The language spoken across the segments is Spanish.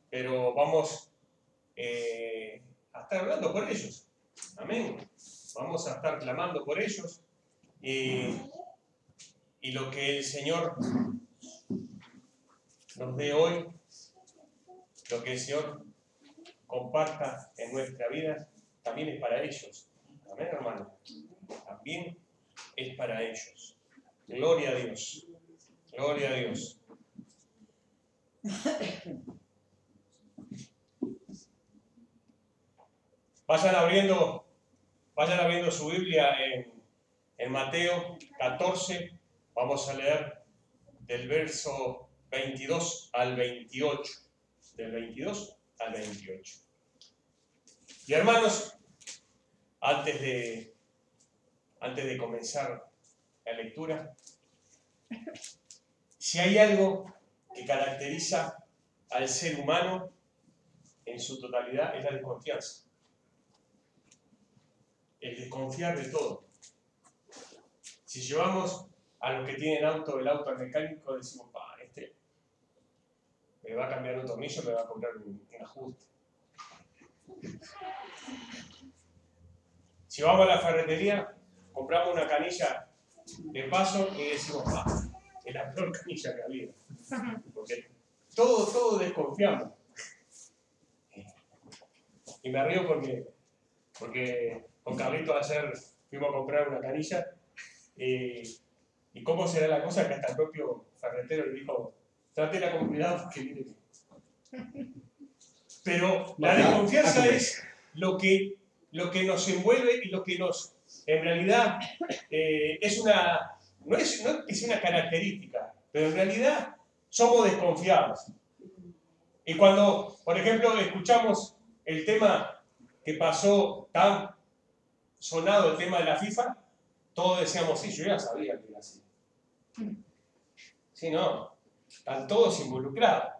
pero vamos a estar hablando por ellos. Amén. Vamos a estar clamando por ellos y lo que el Señor nos dé hoy, lo que el Señor comparta en nuestra vida, también es para ellos. Amén, hermano. También es para ellos. Gloria a Dios. Gloria a Dios. Vayan abriendo su Biblia en Mateo 14. Vamos a leer del verso 22 al 28. Del 22 al 28. Y hermanos, antes de comenzar la lectura, si hay algo que caracteriza al ser humano en su totalidad, es la desconfianza. El desconfiar de todo. Si llevamos a los que tienen auto, el auto al mecánico, decimos, este me va a cambiar un tornillo, me va a comprar un ajuste. Si vamos a la ferretería, compramos una canilla de paso y decimos, es la peor canilla que había. Porque todo desconfiamos. Y me río porque con Carlito ayer fuimos a comprar una canilla y cómo será la cosa que hasta el propio ferretero le dijo, trátela con cuidado porque viene. Pero la desconfianza es lo que nos envuelve y lo que nos, en realidad, es una, no es que sea una característica, pero en realidad somos desconfiados. Y cuando, por ejemplo, escuchamos el tema que pasó tan sonado, el tema de la FIFA, todos decíamos, sí, yo ya sabía que era así. Sí, no, están todos involucrados.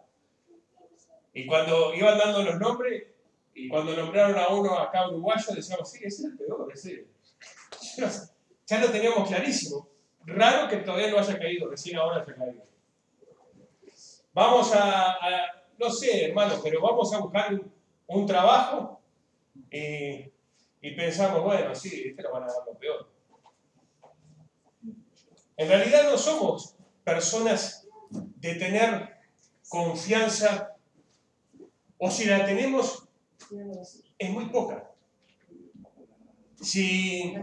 Y cuando iban dando los nombres, y cuando nombraron a uno acá uruguayo, decíamos, sí, ese es el peor, ese. Ya lo teníamos clarísimo. Raro que todavía no haya caído, recién ahora se ha caído. Vamos no sé, hermano, pero vamos a buscar un trabajo y pensamos, bueno, sí, este lo van a dar lo peor. En realidad no somos personas de tener confianza, o si la tenemos, es muy poca. Si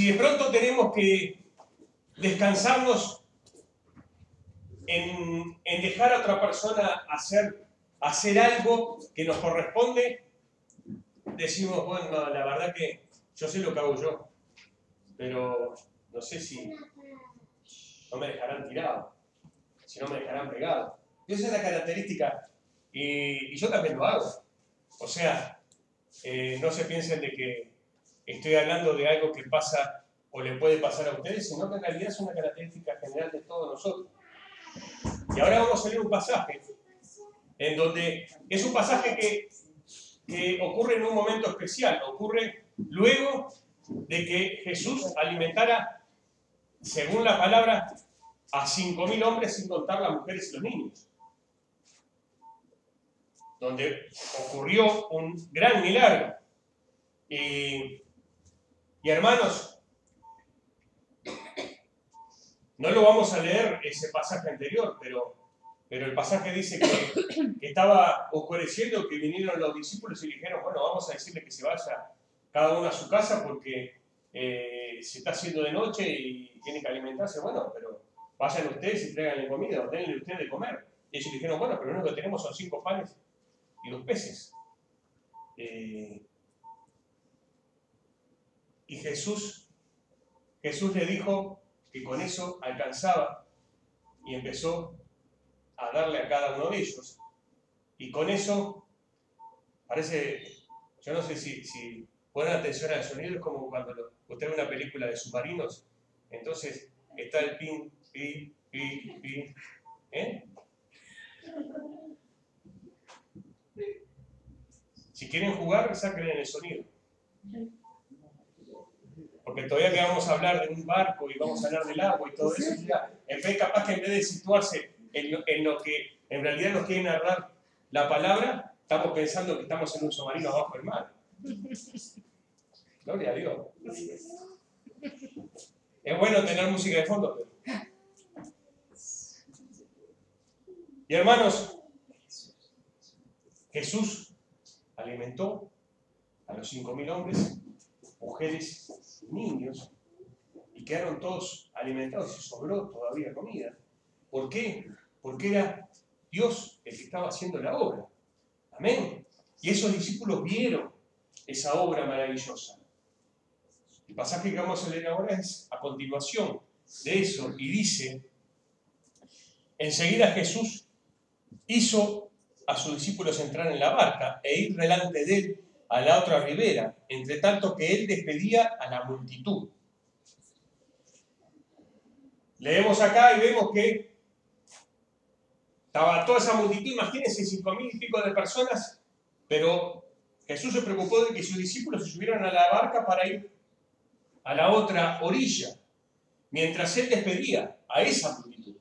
de pronto tenemos que descansarnos en dejar a otra persona hacer algo que nos corresponde, decimos, bueno, no, la verdad que yo sé lo que hago yo, pero no sé si no me dejarán tirado, si no me dejarán pegado. Y esa es la característica, y yo también lo hago. O sea, no se piensen de que estoy hablando de algo que pasa o le puede pasar a ustedes, sino que en realidad es una característica general de todos nosotros. Y ahora vamos a leer un pasaje, en donde es un pasaje que ocurre en un momento especial, ocurre luego de que Jesús alimentara, según la palabra, a 5.000 hombres sin contar las mujeres y los niños. Donde ocurrió un gran milagro. Y hermanos, no lo vamos a leer ese pasaje anterior, pero el pasaje dice que estaba oscureciendo, que vinieron los discípulos y dijeron, bueno, vamos a decirle que se vaya cada uno a su casa porque se está haciendo de noche y tiene que alimentarse. Bueno, pero vayan ustedes y tráiganle comida, o denle ustedes de comer. Y ellos dijeron, bueno, pero lo único que tenemos son 5 panes y 2 peces. Y Jesús le dijo que con eso alcanzaba y empezó a darle a cada uno de ellos. Y con eso, parece, yo no sé si ponen atención al sonido, es como cuando usted ve una película de submarinos, entonces está el pin, pi, pi, pi, Si quieren jugar, saquen el sonido. Porque todavía que vamos a hablar de un barco y vamos a hablar del agua y todo eso, ya, capaz que en vez de situarse en lo que en realidad nos quiere narrar la palabra, estamos pensando que estamos en un submarino abajo del mar. Gloria a Dios. Es bueno tener música de fondo, pero... Y hermanos, Jesús alimentó a los 5.000 hombres, mujeres, niños, y quedaron todos alimentados y sobró todavía comida. ¿Por qué? Porque era Dios el que estaba haciendo la obra. Amén. Y esos discípulos vieron esa obra maravillosa. El pasaje que vamos a leer ahora es a continuación de eso, y dice: enseguida Jesús hizo a sus discípulos entrar en la barca e ir delante de él a la otra ribera, entre tanto que él despedía a la multitud. Leemos acá y vemos que estaba toda esa multitud, imagínense, 5.000 y pico de personas, pero Jesús se preocupó de que sus discípulos se subieran a la barca para ir a la otra orilla, mientras él despedía a esa multitud.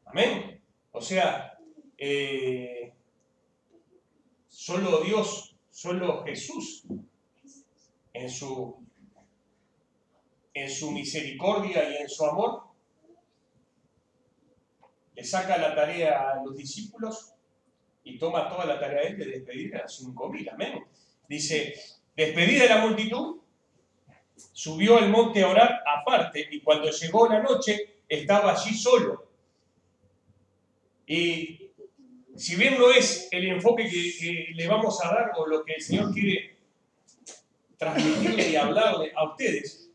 Amén. O sea, solo Dios, solo Jesús, en su misericordia y en su amor, le saca la tarea a los discípulos y toma toda la tarea de él de despedir a 5.000. Amén. Dice: despedida de la multitud, subió al monte a orar aparte, y cuando llegó la noche estaba allí solo. Y si bien no es el enfoque que le vamos a dar o lo que el Señor quiere transmitirle y hablarle a ustedes,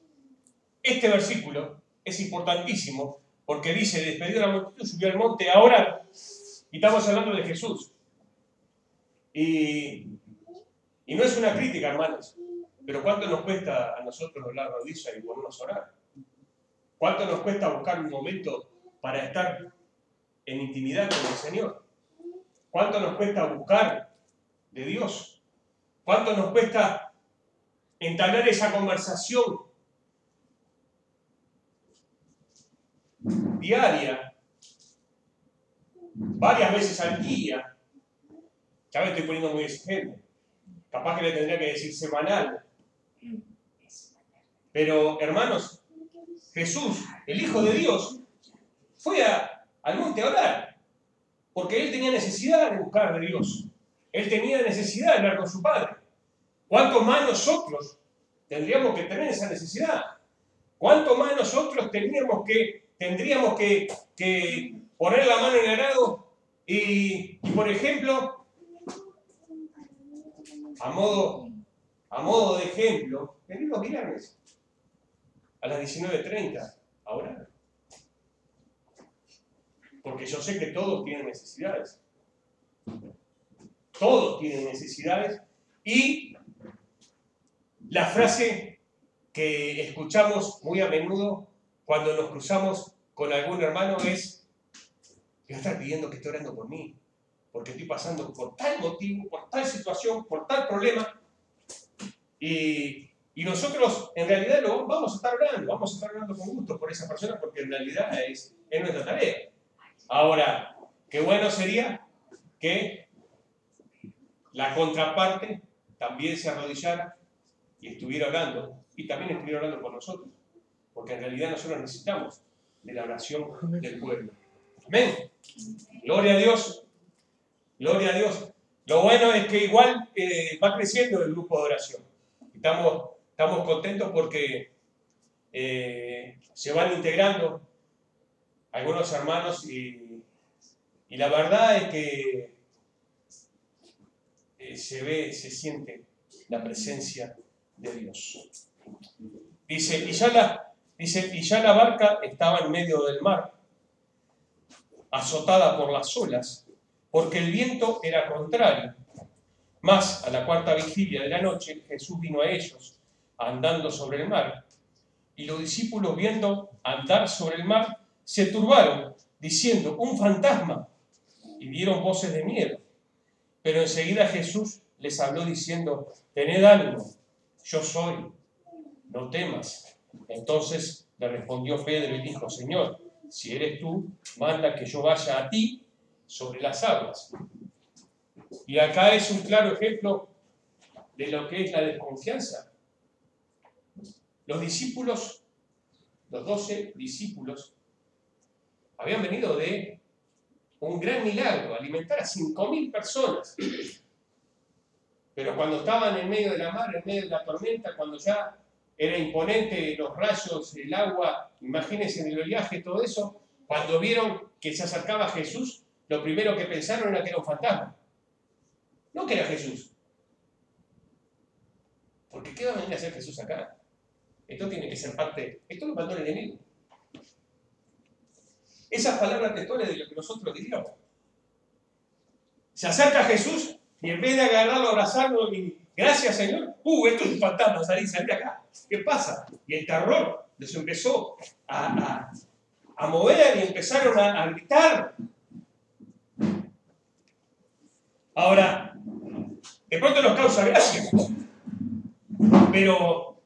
este versículo es importantísimo porque dice: despedido de la multitud, subió al monte a orar. Y estamos hablando de Jesús. Y no es una crítica, hermanos, pero ¿cuánto nos cuesta a nosotros doblar rodillas y ponernos a orar? ¿Cuánto nos cuesta buscar un momento para estar en intimidad con el Señor? ¿Cuánto nos cuesta buscar de Dios? ¿Cuánto nos cuesta entablar esa conversación diaria, varias veces al día? Ya me estoy poniendo muy exigente. Capaz que le tendría que decir semanal. Pero, hermanos, Jesús, el Hijo de Dios, fue al monte a orar, porque él tenía necesidad de buscar de Dios. Él tenía necesidad de hablar con su Padre. ¿Cuánto más nosotros tendríamos que tener esa necesidad? ¿Cuánto más nosotros tendríamos que poner la mano en el arado y por ejemplo, a modo de ejemplo, venir los viernes a las 19:30 a orar? Porque yo sé que todos tienen necesidades. Todos tienen necesidades. Y la frase que escuchamos muy a menudo cuando nos cruzamos con algún hermano es: voy a estar pidiendo que esté orando por mí, porque estoy pasando por tal motivo, por tal situación, por tal problema. Y nosotros en realidad vamos a estar orando con gusto por esa persona, porque en realidad es nuestra tarea. Ahora, qué bueno sería que la contraparte también se arrodillara y estuviera orando, y también estuviera orando por nosotros, porque en realidad nosotros necesitamos de la oración del pueblo. Amén. Gloria a Dios. Gloria a Dios. Lo bueno es que igual va creciendo el grupo de oración. Estamos contentos porque se van integrando algunos hermanos y la verdad es que se siente la presencia de Dios. Dice, y ya la barca estaba en medio del mar, azotada por las olas, porque el viento era contrario. Mas a la cuarta vigilia de la noche, Jesús vino a ellos, andando sobre el mar. Y los discípulos, viendo andar sobre el mar, se turbaron, diciendo: un fantasma. Y dieron voces de miedo. Pero enseguida Jesús les habló diciendo: tened ánimo, yo soy, no temas. Entonces le respondió Pedro y dijo: Señor, si eres tú, manda que yo vaya a ti sobre las aguas. Y acá es un claro ejemplo de lo que es la desconfianza. Los discípulos, los 12 discípulos, habían venido de un gran milagro, alimentar a 5.000 personas. Pero cuando estaban en medio de la mar, en medio de la tormenta, cuando ya era imponente los rayos, el agua, imagínense en el oleaje, todo eso, cuando vieron que se acercaba Jesús, lo primero que pensaron era que era un fantasma. No que era Jesús. Porque ¿qué va a venir a hacer Jesús acá? Esto tiene que ser parte, esto lo mandó el enemigo. Esas palabras textuales de lo que nosotros diríamos. Se acerca Jesús y en vez de agarrarlo, abrazarlo y gracias Señor, esto es un fantasma, salí de acá. ¿Qué pasa? Y el terror les empezó a mover y empezaron a gritar. Ahora, de pronto nos causa gracia, pero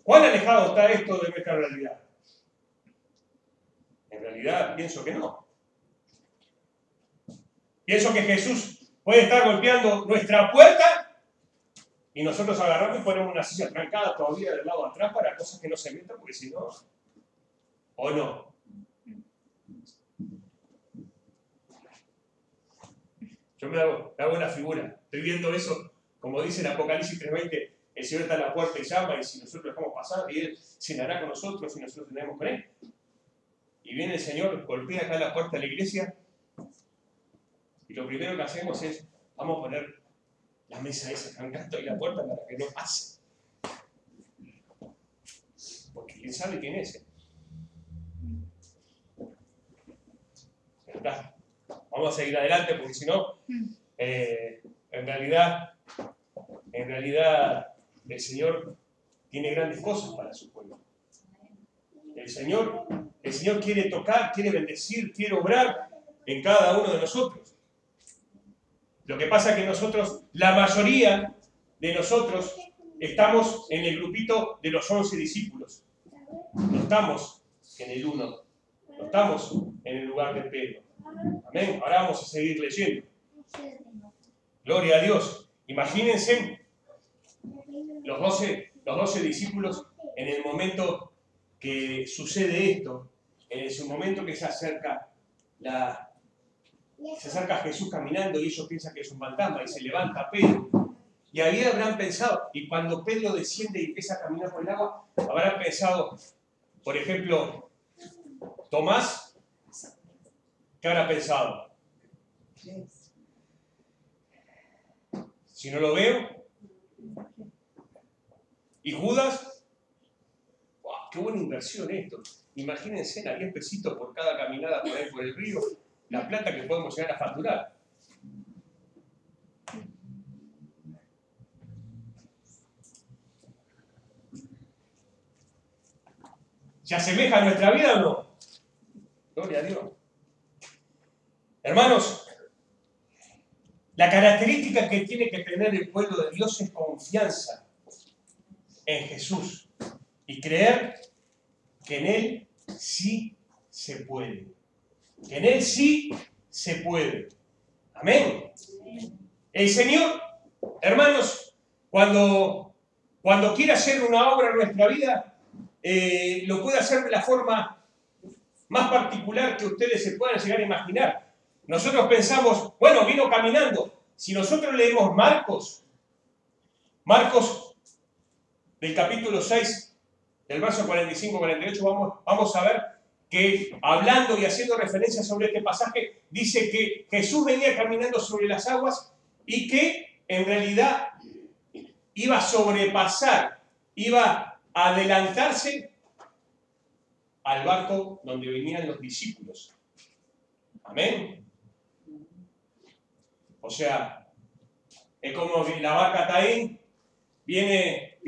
¿cuán alejado está esto de nuestra realidad? En realidad pienso que no. Pienso que Jesús puede estar golpeando nuestra puerta y nosotros agarramos y ponemos una silla trancada todavía del lado de atrás para cosas que no se metan, porque si no, ¿o no? Yo me hago una figura, estoy viendo eso, como dice en Apocalipsis 3:20, el Señor está a la puerta y llama, y si nosotros dejamos pasar, y Él cenará con nosotros y nosotros tenemos con Él. Y viene el Señor, golpea acá la puerta de la iglesia, y lo primero que hacemos es, vamos a poner la mesa esa trancando y la puerta para que no pase. Porque quién sabe quién es. ¿Verdad? Vamos a seguir adelante porque si no, en realidad el Señor tiene grandes cosas para su pueblo. El Señor quiere tocar, quiere bendecir, quiere obrar en cada uno de nosotros. Lo que pasa es que nosotros, la mayoría de nosotros, estamos en el grupito de los 11 discípulos. No estamos en el 1, no estamos en el lugar de Pedro. Amén. Ahora vamos a seguir leyendo. Gloria a Dios. Imagínense los 12 discípulos en el momento que sucede esto, en ese momento que se acerca Jesús caminando y ellos piensan que es un fantasma y se levanta Pedro. Y ahí habrán pensado, y cuando Pedro desciende y empieza a caminar por el agua, habrán pensado, por ejemplo, Tomás, ¿qué habrá pensado? Si no lo veo. Y Judas, ¡wow! ¡Qué buena inversión esto! Imagínense, a 10 pesitos por cada caminada por ahí por el río, la plata que podemos llegar a facturar. ¿Se asemeja a nuestra vida o no? Gloria a Dios. Hermanos, la característica que tiene que tener el pueblo de Dios es confianza en Jesús y creer que en Él sí se puede. Que en Él sí se puede. Amén. El Señor, hermanos, cuando quiere hacer una obra en nuestra vida, lo puede hacer de la forma más particular que ustedes se puedan llegar a imaginar. Nosotros pensamos, bueno, vino caminando. Si nosotros leemos Marcos del capítulo 6, del verso 45-48, vamos a ver que hablando y haciendo referencia sobre este pasaje, dice que Jesús venía caminando sobre las aguas y que en realidad iba a sobrepasar, iba a adelantarse al barco donde venían los discípulos. Amén. O sea, es como la barca está ahí, viene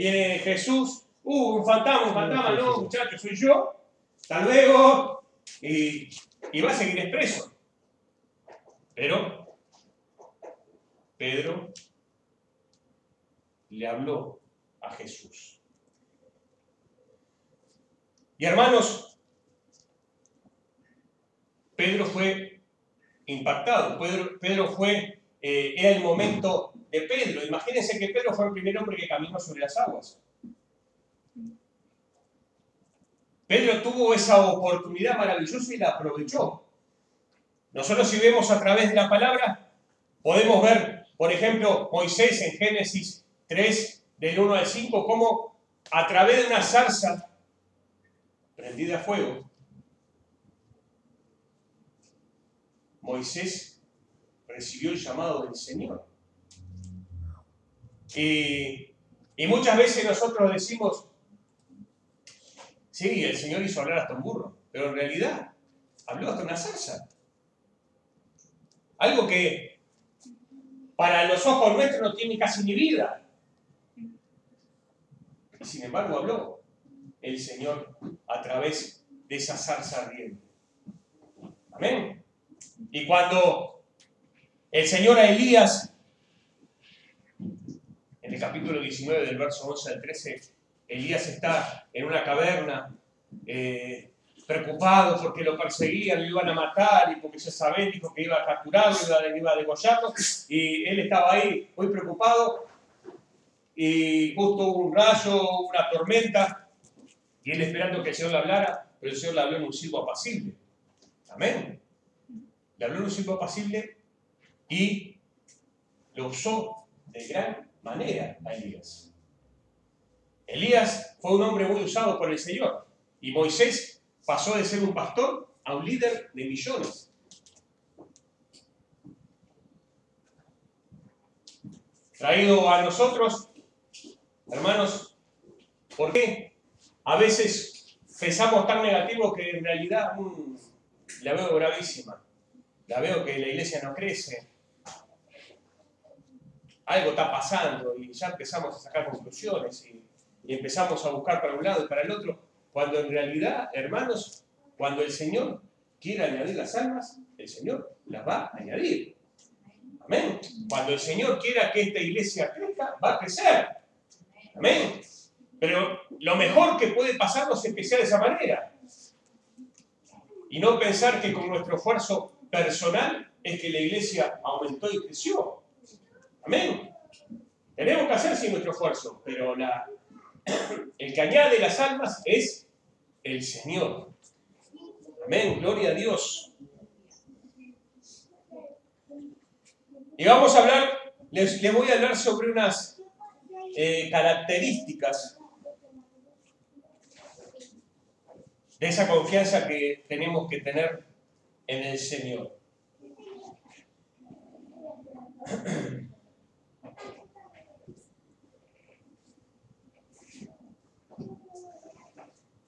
Jesús, un fantasma, no, muchachos, soy yo, hasta luego, y va a seguir expreso. Pero Pedro le habló a Jesús. Y hermanos, Pedro fue impactado. Pedro fue, era el momento de Pedro. Imagínense que Pedro fue el primer hombre que caminó sobre las aguas. Pedro tuvo esa oportunidad maravillosa y la aprovechó. Nosotros, si vemos a través de la palabra, podemos ver, por ejemplo, Moisés en Génesis 3, del 1 al 5, cómo a través de una zarza prendida a fuego, Moisés recibió el llamado del Señor. Y muchas veces nosotros decimos, sí, el Señor hizo hablar hasta un burro, pero en realidad habló hasta una zarza. Algo que para los ojos nuestros no tiene casi ni vida. Y sin embargo habló el Señor a través de esa zarza ardiente. Amén. Y cuando el Señor a Elías, en el capítulo 19 del verso 11 al 13, Elías está en una caverna, preocupado porque lo perseguían, lo iban a matar, y porque Jezabel dijo que iba a capturarlo, iba a degollarlo, y él estaba ahí muy preocupado, y justo hubo un rayo, una tormenta, y él esperando que el Señor le hablara, pero el Señor le habló en un silbo apacible. Amén. Le habló en un silbo apacible y lo usó de gran manera a Elías. Elías fue un hombre muy usado por el Señor, y Moisés pasó de ser un pastor a un líder de millones. Traído a nosotros, hermanos, ¿por qué a veces pensamos tan negativo que en realidad la veo gravísima? La veo que la iglesia no crece. Algo está pasando y ya empezamos a sacar conclusiones y empezamos a buscar para un lado y para el otro. Cuando en realidad, hermanos, cuando el Señor quiere añadir las almas, el Señor las va a añadir. Amén. Cuando el Señor quiera que esta iglesia crezca, va a crecer. Amén. Pero lo mejor que puede pasarnos es que sea de esa manera. Y no pensar que con nuestro esfuerzo personal es que la iglesia aumentó y creció. Amén. Tenemos que hacer sin nuestro esfuerzo, pero el que añade las almas es el Señor. Amén, gloria a Dios. Y vamos a hablar, les voy a hablar sobre unas características de esa confianza que tenemos que tener en el Señor.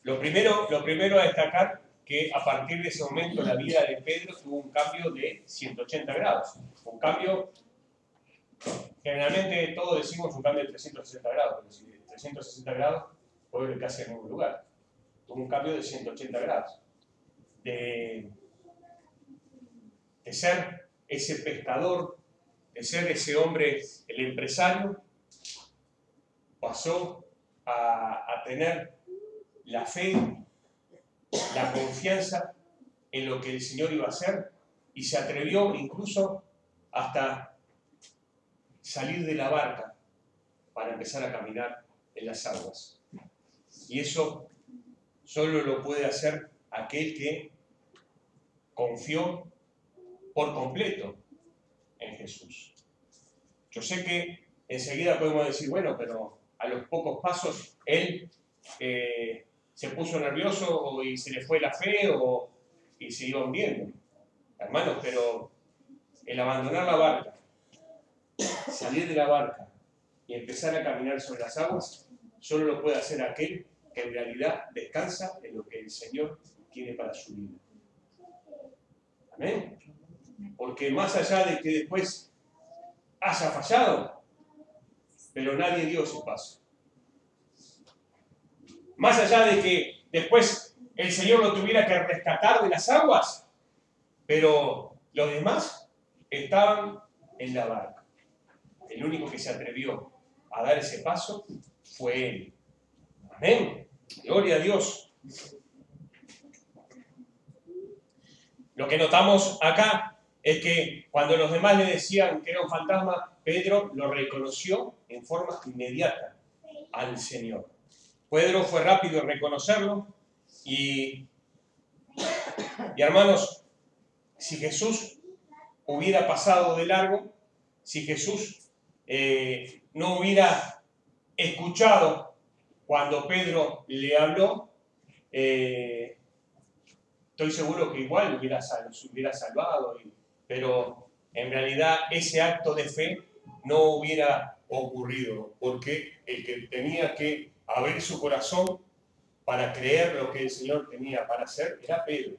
Lo primero a destacar que a partir de ese momento la vida de Pedro tuvo un cambio de 180 grados. Un cambio, generalmente todos decimos un cambio de 360 grados, pero si de 360 grados puede ir casi en ningún lugar. Tuvo un cambio de 180 grados. De ser ese pescador, de ser ese hombre, el empresario, pasó a tener la fe, la confianza en lo que el Señor iba a hacer, y se atrevió incluso hasta salir de la barca para empezar a caminar en las aguas. Y eso solo lo puede hacer aquel que confió por completo en Jesús. Yo sé que enseguida podemos decir, bueno, pero a los pocos pasos él se puso nervioso y se le fue la fe y se iba hundiendo. Hermanos, pero el abandonar la barca, salir de la barca y empezar a caminar sobre las aguas, solo lo puede hacer aquel que en realidad descansa en lo que el Señor quiere para su vida. Amén. Porque más allá de que después haya fallado, pero nadie dio su paso. Más allá de que después el Señor lo tuviera que rescatar de las aguas, pero los demás estaban en la barca. El único que se atrevió a dar ese paso fue Él. Amén. Gloria a Dios. Lo que notamos acá es que cuando los demás le decían que era un fantasma, Pedro lo reconoció en forma inmediata al Señor. Pedro fue rápido en reconocerlo y hermanos, si Jesús hubiera pasado de largo, si Jesús no hubiera escuchado cuando Pedro le habló, estoy seguro que igual se hubiera salvado, pero en realidad ese acto de fe no hubiera ocurrido, porque el que tenía que abrir su corazón para creer lo que el Señor tenía para hacer era Pedro.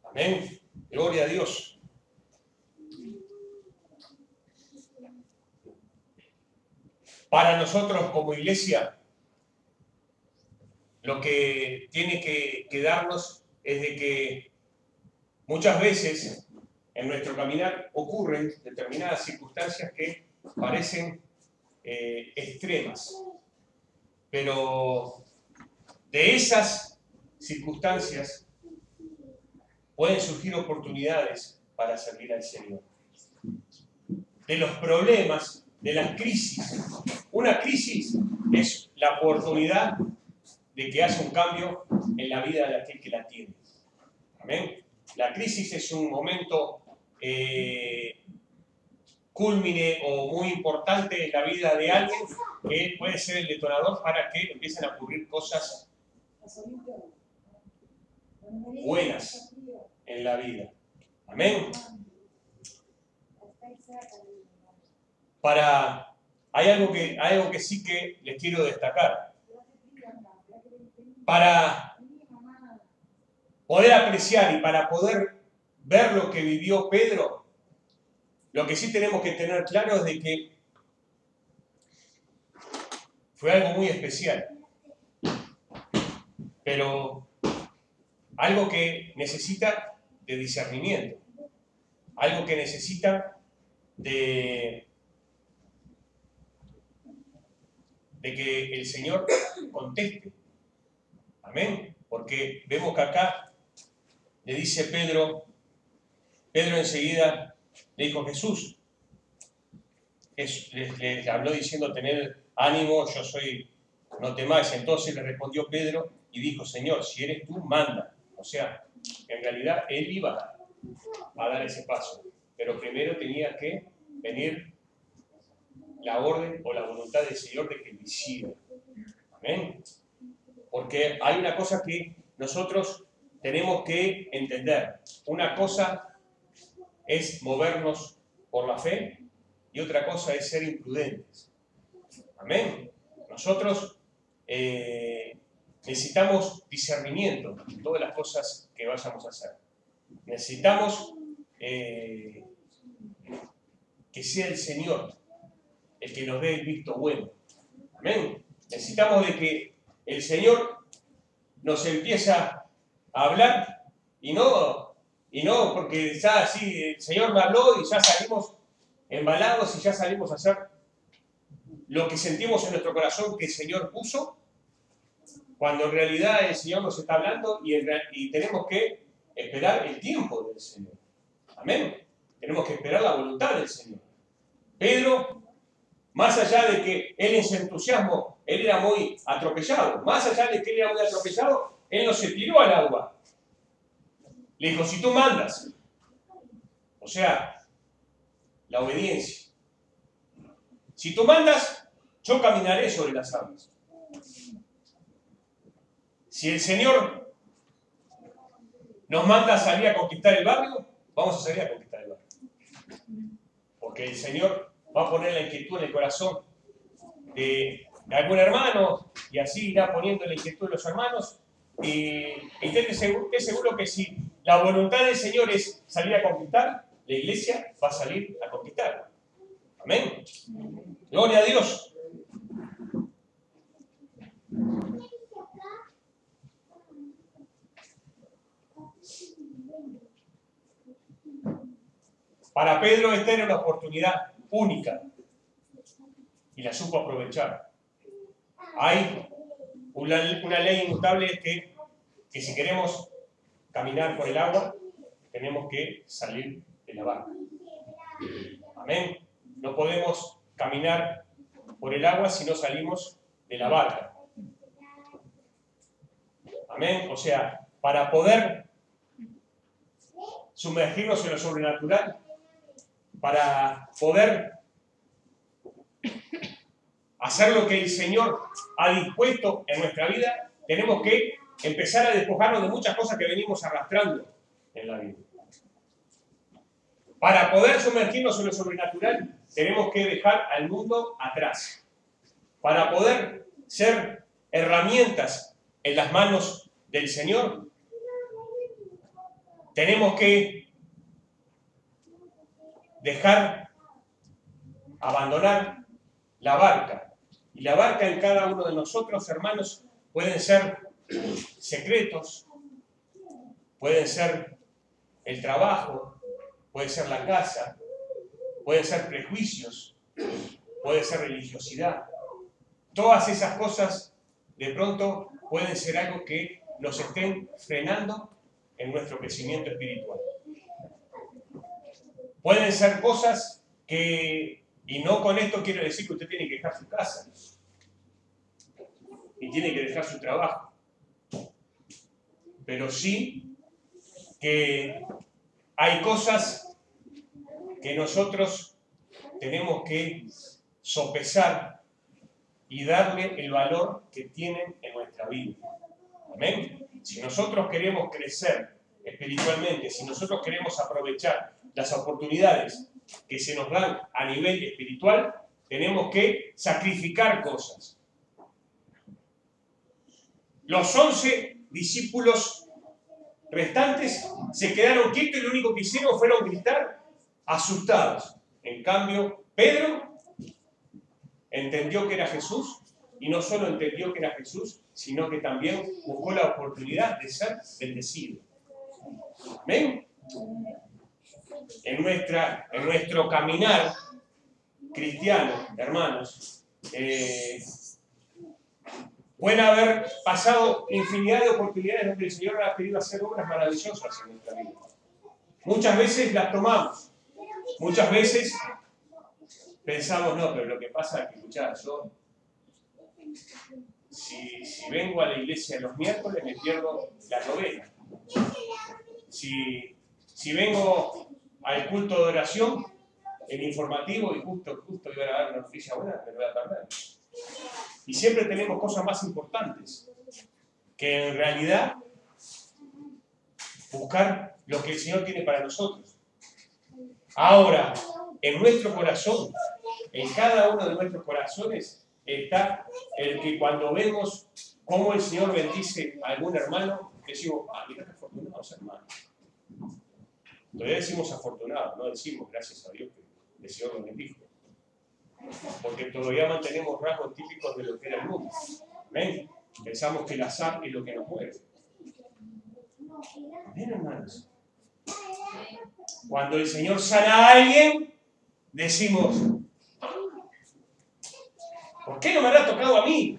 Amén. Gloria a Dios. Para nosotros como iglesia, lo que tiene que darnos es de que muchas veces en nuestro caminar ocurren determinadas circunstancias que parecen extremas, pero de esas circunstancias pueden surgir oportunidades para servir al Señor. De los problemas, de las crisis. Una crisis es la oportunidad de que haya un cambio en la vida de aquel que la tiene. Amén. La crisis es un momento cúlmine o muy importante en la vida de alguien que puede ser el detonador para que empiecen a ocurrir cosas buenas en la vida. Amén. Hay algo que sí que les quiero destacar. Para poder apreciar y para poder ver lo que vivió Pedro, lo que sí tenemos que tener claro es de que fue algo muy especial, pero algo que necesita de discernimiento, algo que necesita de que el Señor conteste. Amén. Porque vemos que acá le dice Pedro enseguida le dijo Jesús, le habló diciendo tener ánimo, yo soy, no temáis. Entonces le respondió Pedro y dijo, Señor, si eres tú, manda. O sea, en realidad él iba a dar ese paso, pero primero tenía que venir la orden o la voluntad del Señor de que lo hiciera. Amén. Porque hay una cosa que nosotros tenemos que entender. Una cosa es movernos por la fe y otra cosa es ser imprudentes. Amén. Nosotros necesitamos discernimiento en todas las cosas que vayamos a hacer. Necesitamos que sea el Señor el que nos dé el visto bueno. Amén. Necesitamos de que el Señor nos empieza a hablar y no porque ya así el Señor me habló y ya salimos embalados y ya salimos a hacer lo que sentimos en nuestro corazón que el Señor puso, cuando en realidad el Señor nos está hablando y tenemos que esperar el tiempo del Señor. Amén. Tenemos que esperar la voluntad del Señor. Pedro, más allá de que él en su entusiasmo, él era muy atropellado, más allá de que él era muy atropellado, él no se tiró al agua. Le dijo, si tú mandas, o sea, la obediencia. Si tú mandas, yo caminaré sobre las aguas. Si el Señor nos manda a salir a conquistar el barrio, vamos a salir a conquistar el barrio. Porque el Señor va a poner la inquietud en el corazón de algún hermano y así irá poniendo la inquietud de los hermanos. Y esté seguro que si la voluntad del Señor es salir a conquistar, la iglesia va a salir a conquistar. Amén. Gloria a Dios. Para Pedro esta era una oportunidad única y la supo aprovechar. Hay una ley inmutable que si queremos caminar por el agua, tenemos que salir de la barca. Amén. No podemos caminar por el agua si no salimos de la barca. Amén. O sea, para poder sumergirnos en lo sobrenatural, para poder hacer lo que el Señor ha dispuesto en nuestra vida, tenemos que empezar a despojarnos de muchas cosas que venimos arrastrando en la vida. Para poder sumergirnos en lo sobrenatural, tenemos que dejar al mundo atrás. Para poder ser herramientas en las manos del Señor, tenemos que abandonar la barca. Y la barca en cada uno de nosotros, hermanos, pueden ser secretos, pueden ser el trabajo, puede ser la casa, pueden ser prejuicios, puede ser religiosidad. Todas esas cosas de pronto pueden ser algo que nos estén frenando en nuestro crecimiento espiritual. Pueden ser cosas que, y no con esto quiero decir que usted tiene que dejar su casa, y tiene que dejar su trabajo, pero sí que hay cosas que nosotros tenemos que sopesar y darle el valor que tienen en nuestra vida. Amén. Si nosotros queremos crecer espiritualmente, si nosotros queremos aprovechar las oportunidades que se nos dan a nivel espiritual, tenemos que sacrificar cosas. Los 11 discípulos restantes se quedaron quietos y lo único que hicieron fueron gritar asustados. En cambio, Pedro entendió que era Jesús, y no solo entendió que era Jesús, sino que también buscó la oportunidad de ser bendecido. ¿Ven? En nuestro caminar cristiano, hermanos, pueden haber pasado infinidad de oportunidades donde el Señor ha querido hacer obras maravillosas en nuestra vida. Muchas veces las tomamos, muchas veces pensamos, no, pero lo que pasa es que, escuchá, yo, si vengo a la iglesia los miércoles, me pierdo la novena. Si vengo al culto de oración, el informativo, y justo iba a dar una noticia buena, me lo voy a perder. Y siempre tenemos cosas más importantes que en realidad buscar lo que el Señor tiene para nosotros. Ahora, en nuestro corazón, en cada uno de nuestros corazones, está el que cuando vemos cómo el Señor bendice a algún hermano, decimos, mirá qué afortunados hermanos. Todavía decimos afortunados, no decimos gracias a Dios que el Señor nos bendijo. Porque todavía mantenemos rasgos típicos de lo que era el mundo. ¿Ven? Pensamos que el azar es lo que nos mueve. ¿Ven, hermanos? Cuando el Señor sana a alguien, decimos, ¿por qué no me habrá tocado a mí?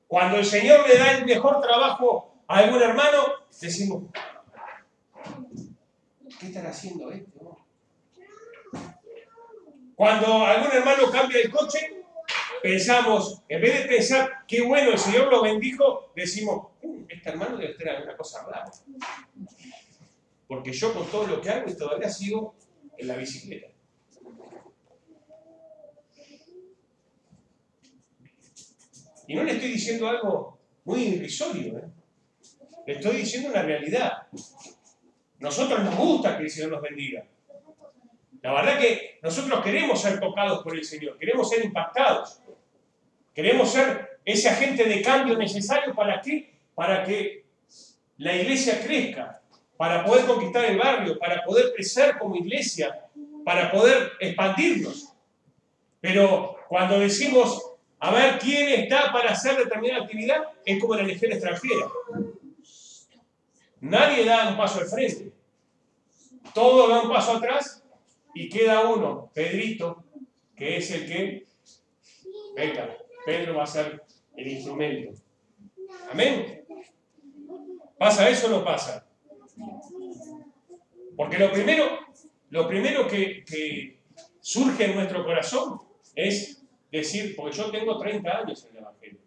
Cuando el Señor le da el mejor trabajo a algún hermano, decimos, ¿qué están haciendo esto? Cuando algún hermano cambia el coche, pensamos, en vez de pensar, qué bueno, el Señor lo bendijo, decimos, este hermano debe tener alguna cosa rara. Porque yo con todo lo que hago y todavía sigo en la bicicleta. Y no le estoy diciendo algo muy irrisorio, le estoy diciendo una realidad. Nosotros nos gusta que el Señor nos bendiga. La verdad que nosotros queremos ser tocados por el Señor, queremos ser impactados, queremos ser ese agente de cambio necesario ¿para qué? Para que la iglesia crezca, para poder conquistar el barrio, para poder crecer como iglesia, para poder expandirnos. Pero cuando decimos, a ver quién está para hacer determinada actividad, es como la legión extranjera. Nadie da un paso al frente, todos dan un paso atrás. Y queda uno, Pedrito, que es el que, venga, Pedro va a ser el instrumento. ¿Amén? ¿Pasa eso o no pasa? Porque lo primero que surge en nuestro corazón es decir, porque yo tengo 30 años en el Evangelio.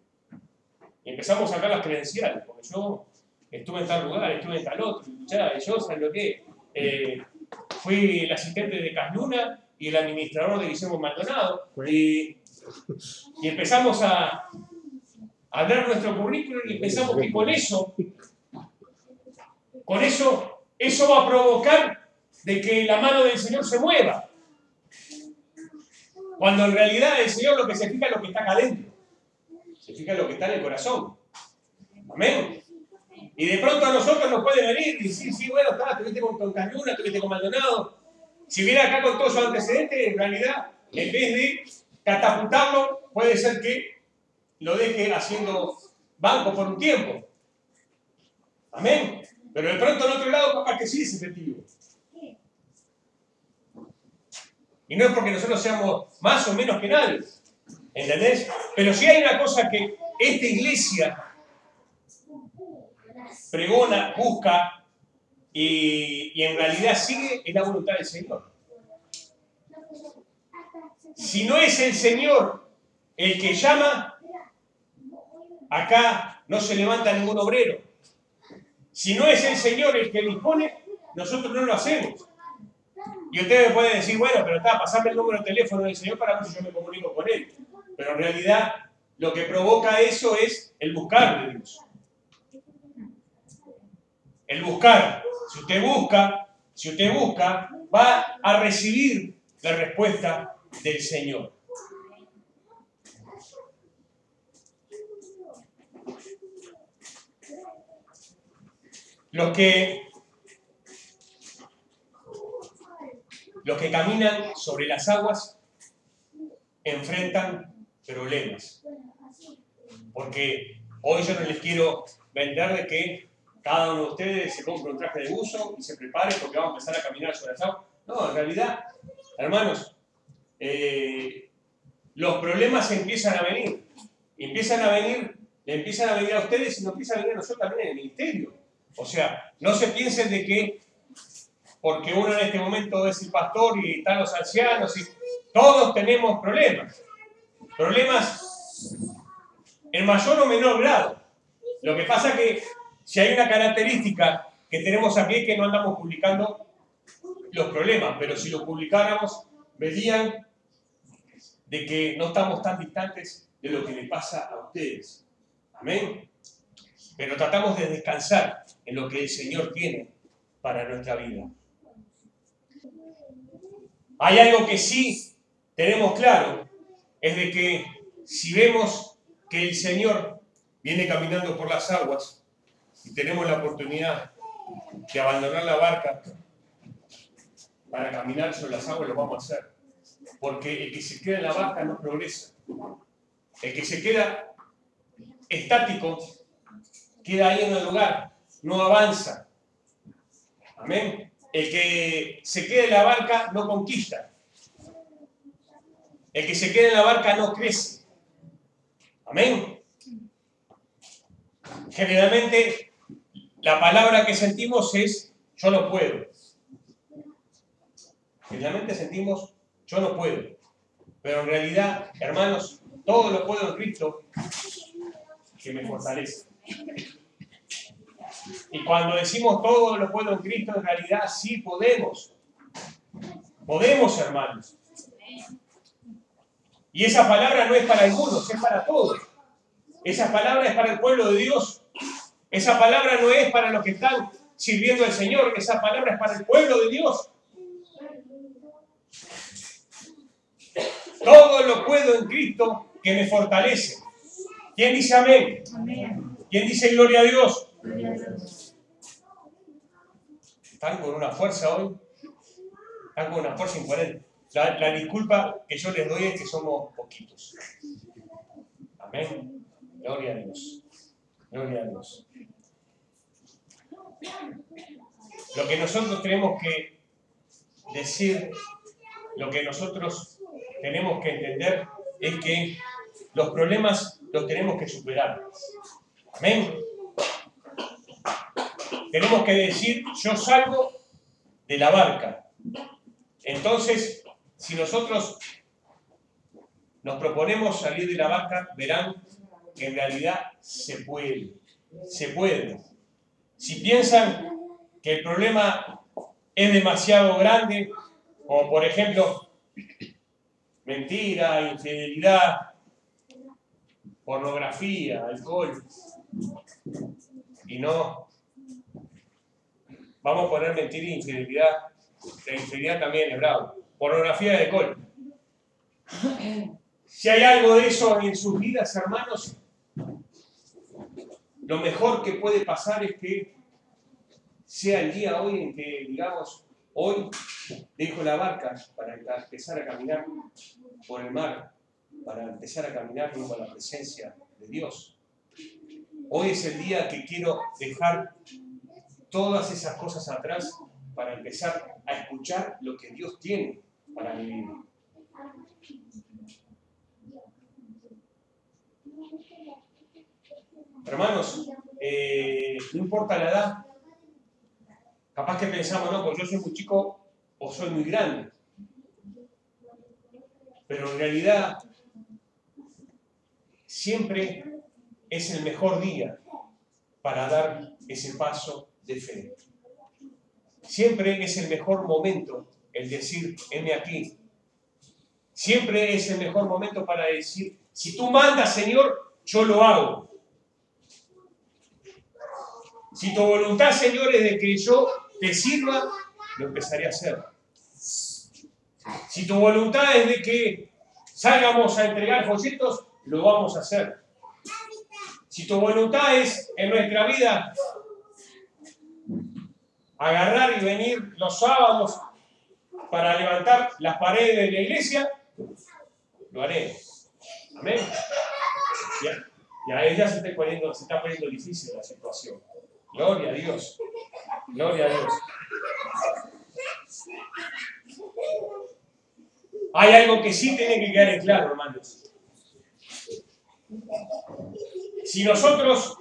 Y empezamos a sacar las credenciales, porque yo estuve en tal lugar, estuve en tal otro, ya, yo, ¿sabes lo que? Fui el asistente de Casluna y el administrador de Guillermo Maldonado. Y empezamos a hablar nuestro currículum y pensamos que con eso va a provocar de que la mano del Señor se mueva. Cuando en realidad el Señor lo que se fija es lo que está acá adentro. Se fija en lo que está en el corazón. Amén. Y de pronto a nosotros nos puede venir y decir, sí, bueno, está, estuviste con Casluna, estuviste con Maldonado. Si viene acá con todos sus antecedentes, en realidad, en vez de catapultarlo, puede ser que lo deje haciendo banco por un tiempo. Amén. Pero de pronto al otro lado, capaz que sí es efectivo. Y no es porque nosotros seamos más o menos que nadie. ¿Entendés? Pero si hay una cosa que esta iglesia pregona, busca y en realidad sigue, es la voluntad del Señor. Si no es el Señor el que llama, acá no se levanta ningún obrero. Si no es el Señor el que dispone, nosotros no lo hacemos. Y ustedes pueden decir, bueno, pero está, pasarme el número de teléfono del Señor para ver si yo me comunico con Él. Pero en realidad lo que provoca eso es el buscar de Dios. El buscar. Si usted busca, va a recibir la respuesta del Señor. Los que caminan sobre las aguas enfrentan problemas. Porque hoy yo no les quiero vender de que cada uno de ustedes se compre un traje de buzo y se prepare porque vamos a empezar a caminar sobre las aguas. No, en realidad, hermanos, los problemas empiezan a venir. Empiezan a venir a ustedes y nos empiezan a venir a nosotros también en el ministerio. O sea, no se piensen de que porque uno en este momento es el pastor y están los ancianos y todos tenemos problemas. Problemas en mayor o menor grado. Lo que pasa es que si hay una característica que tenemos aquí es que no andamos publicando los problemas, pero si lo publicáramos, verían de que no estamos tan distantes de lo que le pasa a ustedes. Amén. Pero tratamos de descansar en lo que el Señor tiene para nuestra vida. Hay algo que sí tenemos claro, es de que si vemos que el Señor viene caminando por las aguas y tenemos la oportunidad de abandonar la barca para caminar sobre las aguas, lo vamos a hacer. Porque el que se queda en la barca no progresa. El que se queda estático queda ahí en el lugar, no avanza. Amén. El que se queda en la barca no conquista. El que se queda en la barca no crece. Amén. Generalmente la palabra que sentimos es yo no puedo. Generalmente sentimos yo no puedo. Pero en realidad, hermanos, todo lo puedo en Cristo que me fortalece. Y cuando decimos todo lo puedo en Cristo, en realidad sí podemos. Podemos, hermanos. Y esa palabra no es para algunos, es para todos. Esa palabra es para el pueblo de Dios. Esa palabra no es para los que están sirviendo al Señor. Esa palabra es para el pueblo de Dios. Todo lo puedo en Cristo que me fortalece. ¿Quién dice amén? Amén. ¿Quién dice gloria a Dios? Gloria a Dios. Están con una fuerza hoy. Están con una fuerza incoherente. La disculpa que yo les doy es que somos poquitos. Amén. Gloria a Dios. Gloria a Dios. Lo que nosotros tenemos que decir, lo que nosotros tenemos que entender es que los problemas los tenemos que superar. Amén. tenemos que decir, yo salgo de la barca. Entonces, si nosotros nos proponemos salir de la barca, verán que en realidad se puede. Se puede. Si piensan que el problema es demasiado grande, como por ejemplo, mentira, infidelidad, pornografía, alcohol, y no, vamos a poner mentira e infidelidad, la infidelidad también es bravo, pornografía y alcohol. Si hay algo de eso en sus vidas, hermanos, lo mejor que puede pasar es que sea el día hoy en que, digamos, hoy dejo la barca para empezar a caminar por el mar, para empezar a caminar rumbo a la presencia de Dios. Hoy es el día que quiero dejar todas esas cosas atrás para empezar a escuchar lo que Dios tiene para mi vida. Hermanos, no importa la edad, capaz que pensamos, no, pues yo soy muy chico o soy muy grande. Pero en realidad, siempre es el mejor día para dar ese paso de fe. Siempre es el mejor momento el decir, heme aquí. Siempre es el mejor momento para decir, si tú mandas, Señor, yo lo hago. Si tu voluntad, Señor, es de que yo te sirva, lo empezaré a hacer. Si tu voluntad es de que salgamos a entregar folletos, lo vamos a hacer. Si tu voluntad es en nuestra vida agarrar y venir los sábados para levantar las paredes de la iglesia, lo haré. Amén. Y a ella se está poniendo difícil la situación. Gloria a Dios. Gloria a Dios. Hay algo que sí tiene que quedar en claro, hermanos. Si nosotros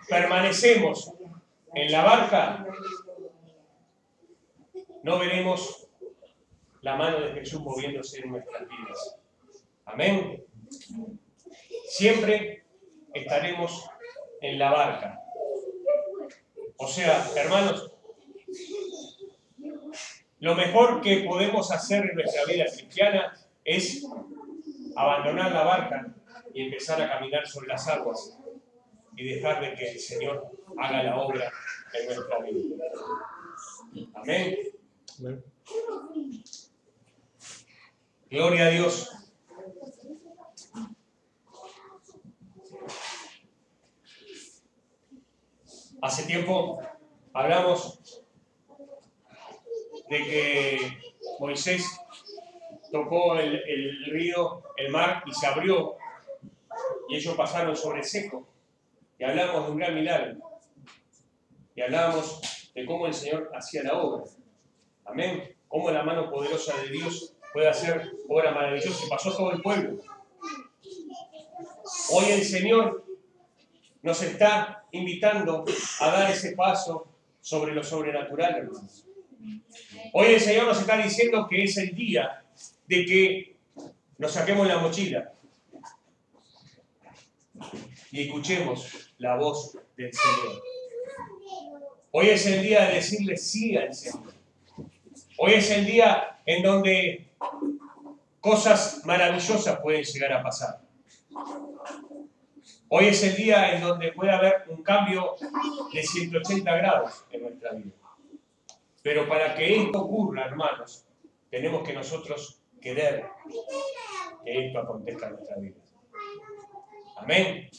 permanecemos en la barca, no veremos la mano de Jesús moviéndose en nuestras vidas. Amén. Siempre estaremos en la barca. O sea, hermanos, lo mejor que podemos hacer en nuestra vida cristiana es abandonar la barca y empezar a caminar sobre las aguas y dejar de que el Señor haga la obra en nuestra vida. Amén. Amén. Gloria a Dios. Hace tiempo hablamos de que Moisés tocó el río, el mar, y se abrió, y ellos pasaron sobre el seco. Y hablamos de un gran milagro. Y hablábamos de cómo el Señor hacía la obra. Amén. Cómo la mano poderosa de Dios puede hacer obra maravillosa. Y pasó todo el pueblo. Hoy el Señor nos está invitando a dar ese paso sobre lo sobrenatural, hermanos. Hoy el Señor nos está diciendo que es el día de que nos saquemos la mochila y escuchemos la voz del Señor. Hoy es el día de decirle sí al Señor. Hoy es el día en donde cosas maravillosas pueden llegar a pasar. Hoy es el día en donde puede haber un cambio de 180 grados en nuestra vida. Pero para que esto ocurra, hermanos, tenemos que nosotros querer que esto acontezca en nuestra vida. Amén.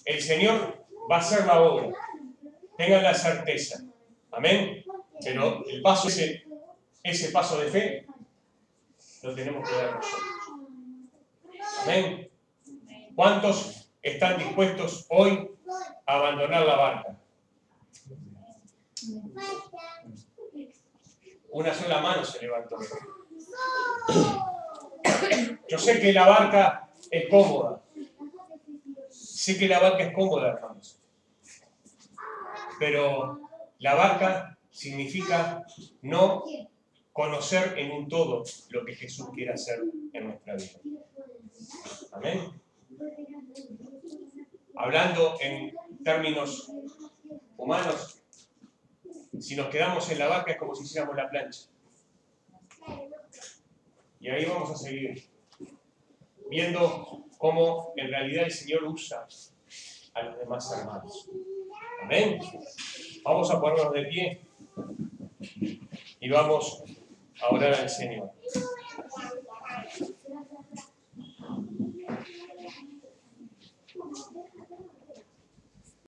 El Señor va a hacer la obra. Tengan la certeza. Amén. Pero el paso, ese paso de fe, lo tenemos que dar nosotros. Amén. ¿Cuántos están dispuestos hoy a abandonar la barca? Una sola mano se levantó. Yo sé que la barca es cómoda. Sé que la barca es cómoda, hermanos. Pero la vaca significa no conocer en un todo lo que Jesús quiere hacer en nuestra vida. Amén. Hablando en términos humanos, si nos quedamos en la vaca es como si hiciéramos la plancha. Y ahí vamos a seguir viendo cómo en realidad el Señor usa a los demás hermanos. Amén. Vamos a ponernos de pie y vamos a orar al Señor.